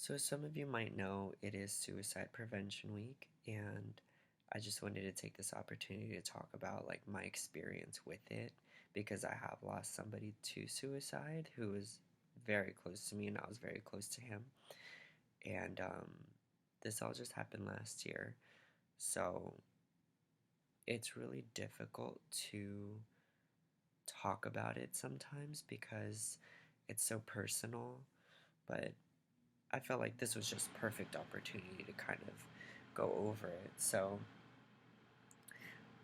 So, as some of you might know, it is Suicide Prevention Week, and I just wanted to take this opportunity to talk about like my experience with it because I have lost somebody to suicide who was very close to me, and I was very close to him. And this all just happened last year, so it's really difficult to talk about it sometimes because it's so personal, but I felt like this was just perfect opportunity to kind of go over it. So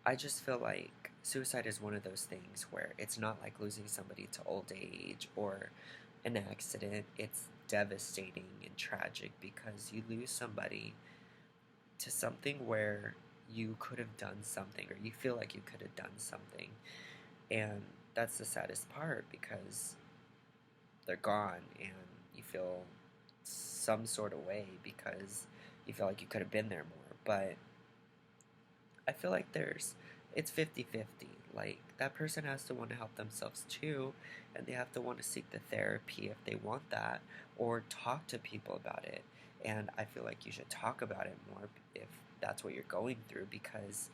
I just feel like suicide is one of those things where it's not like losing somebody to old age or an accident. It's devastating and tragic because you lose somebody to something where you could have done something or you feel like you could have done something. And that's the saddest part because they're gone and you feel some sort of way because you feel like you could have been there more. But I feel like it's 50-50. Like, that person has to want to help themselves too, and they have to want to seek the therapy if they want that, or talk to people about it. And I feel like you should talk about it more if that's what you're going through because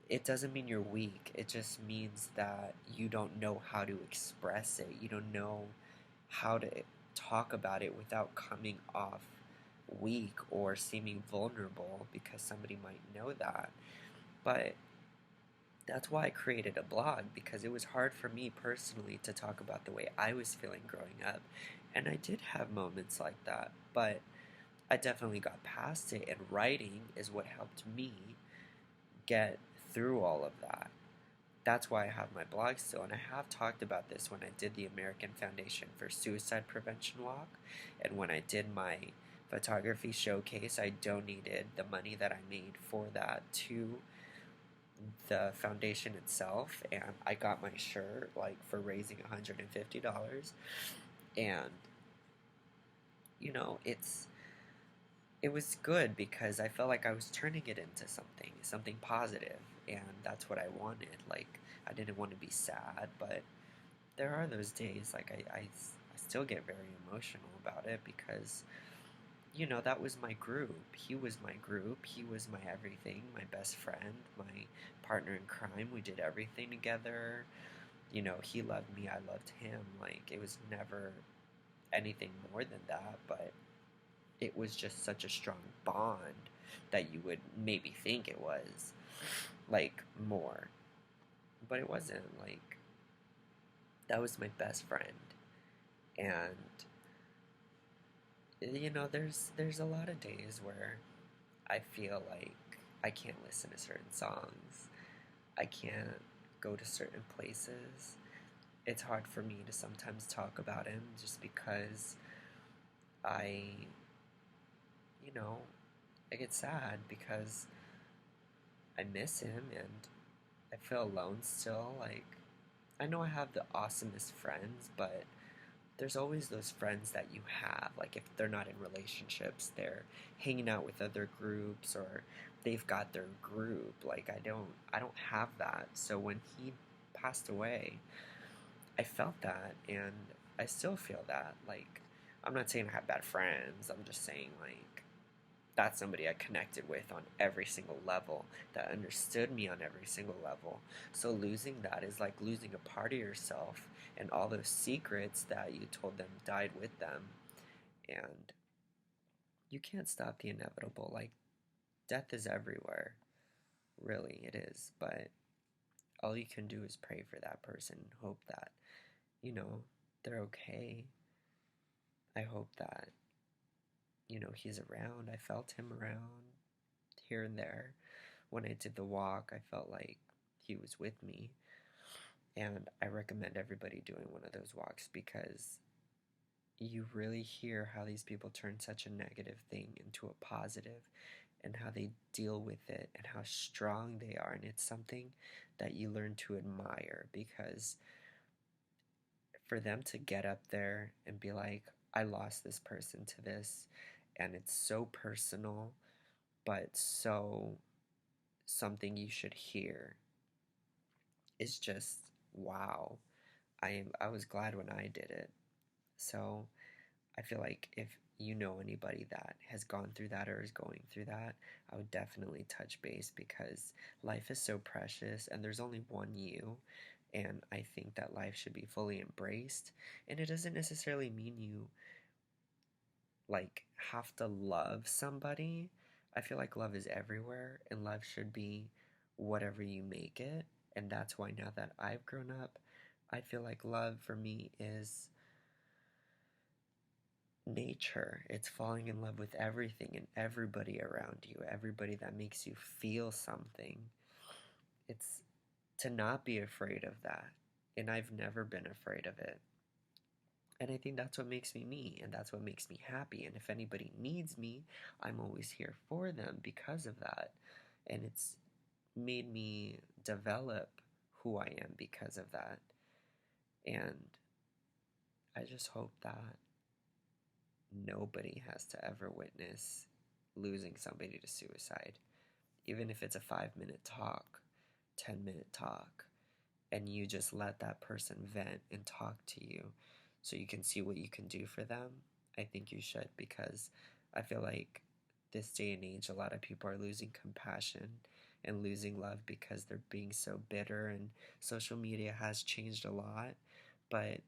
it doesn't mean you're weak. It just means that you don't know how to express it. You don't know how to talk about it without coming off weak or seeming vulnerable because somebody might know that. But that's why I created a blog because it was hard for me personally to talk about the way I was feeling growing up. And I did have moments like that, but I definitely got past it, and writing is what helped me get through all of that. That's why I have my blog still, and I have talked about this when I did the American Foundation for Suicide Prevention Walk, and when I did my photography showcase, I donated the money that I made for that to the foundation itself, and I got my shirt like for raising $150, and it was good because I felt like I was turning it into something positive, and that's what I wanted. Like, I didn't want to be sad, but there are those days, like, I still get very emotional about it because, that was my group. He was my group. He was my everything, my best friend, my partner in crime. We did everything together. He loved me, I loved him. Like, it was never anything more than that, but it was just such a strong bond that you would maybe think it was, like, more. But it wasn't. Like, that was my best friend. And there's a lot of days where I feel like I can't listen to certain songs. I can't go to certain places. It's hard for me to sometimes talk about him just because I, you know, I get sad because I miss him and I feel alone still. Like, I know I have the awesomest friends, but there's always those friends that you have. Like, if they're not in relationships, they're hanging out with other groups or they've got their group. Like, I don't have that. So when he passed away, I felt that, and I still feel that. Like, I'm not saying I have bad friends. I'm just saying, like, that's somebody I connected with on every single level, that understood me on every single level. So losing that is like losing a part of yourself, and all those secrets that you told them died with them. And you can't stop the inevitable. Like, death is everywhere. Really, it is. But all you can do is pray for that person and hope that, you know, they're okay. I hope that, he's around. I felt him around here and there. When I did the walk, I felt like he was with me. And I recommend everybody doing one of those walks because you really hear how these people turn such a negative thing into a positive, and how they deal with it and how strong they are. And it's something that you learn to admire because for them to get up there and be like, I lost this person to this, and it's so personal, but so something you should hear, is just wow. I was glad when I did it. So I feel like if you know anybody that has gone through that or is going through that, I would definitely touch base because life is so precious and there's only one you. And I think that life should be fully embraced. And it doesn't necessarily mean you like have to love somebody. I feel like love is everywhere and love should be whatever you make it. And that's why now that I've grown up, I feel like love for me is nature. It's falling in love with everything and everybody around you, everybody that makes you feel something. It's to not be afraid of that. And I've never been afraid of it. And I think that's what makes me me, and that's what makes me happy. And if anybody needs me, I'm always here for them because of that. And it's made me develop who I am because of that. And I just hope that nobody has to ever witness losing somebody to suicide. Even if it's a 5 minute talk, 10-minute talk, and you just let that person vent and talk to you so you can see what you can do for them, I think you should because I feel like this day and age, a lot of people are losing compassion and losing love because they're being so bitter, and social media has changed a lot, but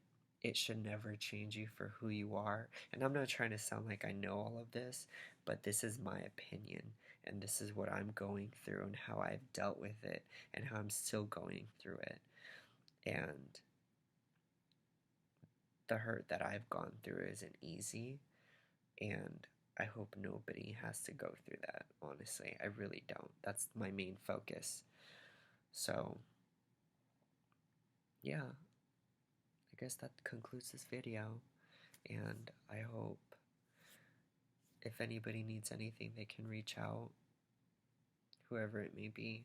it should never change you for who you are. And I'm not trying to sound like I know all of this, but this is my opinion, and this is what I'm going through and how I've dealt with it and how I'm still going through it. And the hurt that I've gone through isn't easy, and I hope nobody has to go through that, honestly. I really don't. That's my main focus. So, yeah, I guess that concludes this video, and I hope if anybody needs anything, they can reach out, whoever it may be,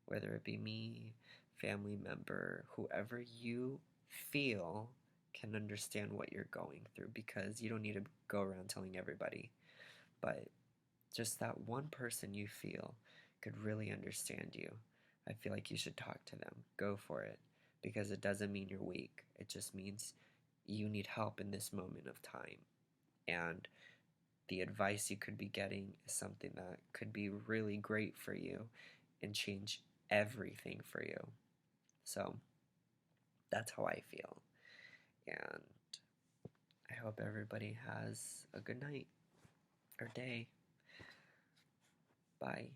whether it be me, family member, whoever you feel can understand what you're going through, because you don't need to go around telling everybody, but just that one person you feel could really understand you. I feel like you should talk to them. Go for it, because it doesn't mean you're weak. It just means you need help in this moment of time. And the advice you could be getting is something that could be really great for you and change everything for you. So that's how I feel. And I hope everybody has a good night or day. Bye.